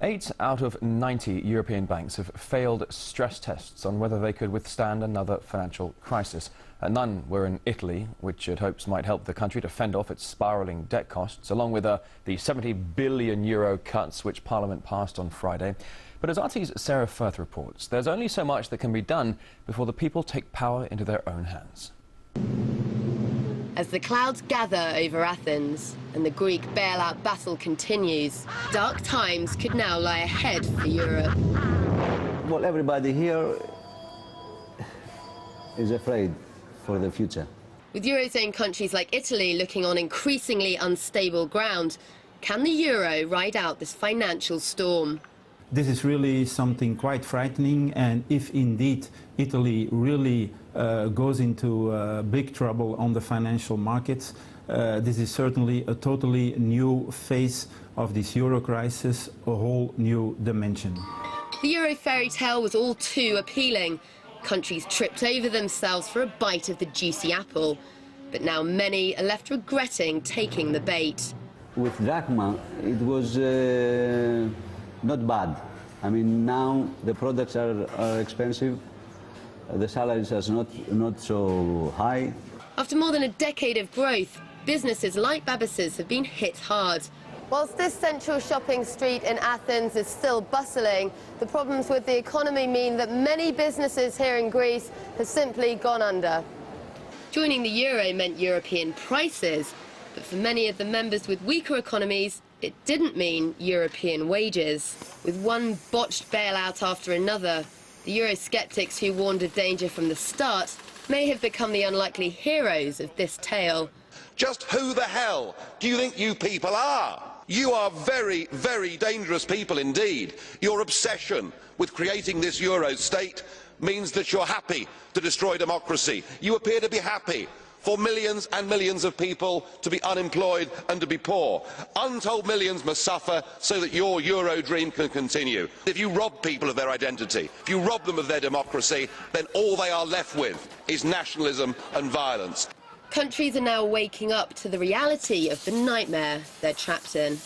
8 out of 90 European banks have failed stress tests on whether they could withstand another financial crisis. None were in Italy, which it hopes might help the country to fend off its spiralling debt costs, along with the €70 billion cuts which Parliament passed on Friday. But as RT's Sarah Firth reports, there's only so much that can be done before the people take power into their own hands. As the clouds gather over Athens and the Greek bailout battle continues, dark times could now lie ahead for Europe. Well, everybody here is afraid for the future. With Eurozone countries like Italy looking on increasingly unstable ground, can the euro ride out this financial storm? This is really something quite frightening, and if indeed Italy really goes into big trouble on the financial markets, this is certainly a totally new phase of this euro crisis, a whole new dimension. The euro fairy tale was all too appealing. Countries tripped over themselves for a bite of the juicy apple, but now many are left regretting taking the bait. With drachma, it was not bad. I mean, now the products are expensive, the salaries are not so high. After more than a decade of growth, businesses like Babas's have been hit hard. Whilst this central shopping street in Athens is still bustling, the problems with the economy mean that many businesses here in Greece have simply gone under. Joining the euro meant European prices, but for many of the members with weaker economies, it didn't mean European wages. With one botched bailout after another, the Eurosceptics who warned of danger from the start may have become the unlikely heroes of this tale. Just who the hell do you think you people are? You are very, very dangerous people indeed. Your obsession with creating this Euro state means that you're happy to destroy democracy. You appear to be happy for millions and millions of people to be unemployed and to be poor. Untold millions must suffer so that your Euro dream can continue. If you rob people of their identity, if you rob them of their democracy, then all they are left with is nationalism and violence. Countries are now waking up to the reality of the nightmare they're trapped in.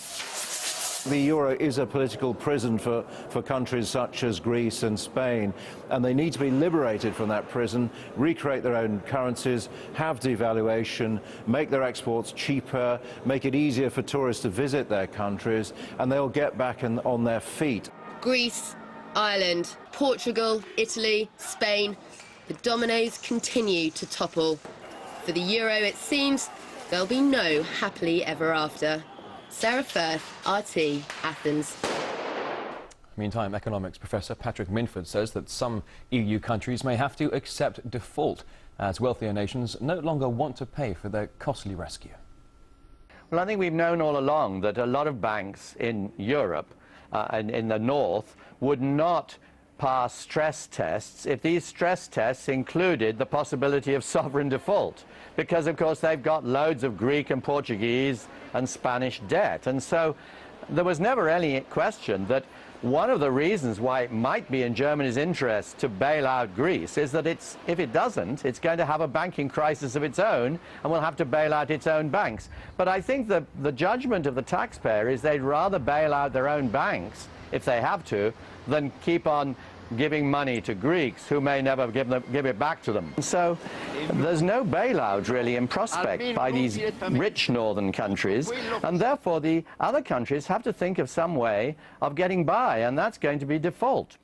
The euro is a political prison for countries such as Greece and Spain, and they need to be liberated from that prison, recreate their own currencies, have devaluation, make their exports cheaper, make it easier for tourists to visit their countries, and they'll get back on their feet. Greece, Ireland, Portugal, Italy, Spain, the dominoes continue to topple. For the euro, it seems, there'll be no happily ever after. Sarah Firth, RT, Athens. Meantime, economics professor Patrick Minford says that some EU countries may have to accept default as wealthier nations no longer want to pay for their costly rescue. Well, I think we've known all along that a lot of banks in Europe and in the north would not pass stress tests if these stress tests included the possibility of sovereign default, because of course they've got loads of Greek and Portuguese and Spanish debt. And so there was never any question that one of the reasons why it might be in Germany's interest to bail out Greece is that if it doesn't, it's going to have a banking crisis of its own and will have to bail out its own banks. But I think the judgment of the taxpayer is they'd rather bail out their own banks, if they have to, than keep on giving money to Greeks who may never give it back to them. So there's no bailout really in prospect by these rich northern countries, and therefore the other countries have to think of some way of getting by, and that's going to be default.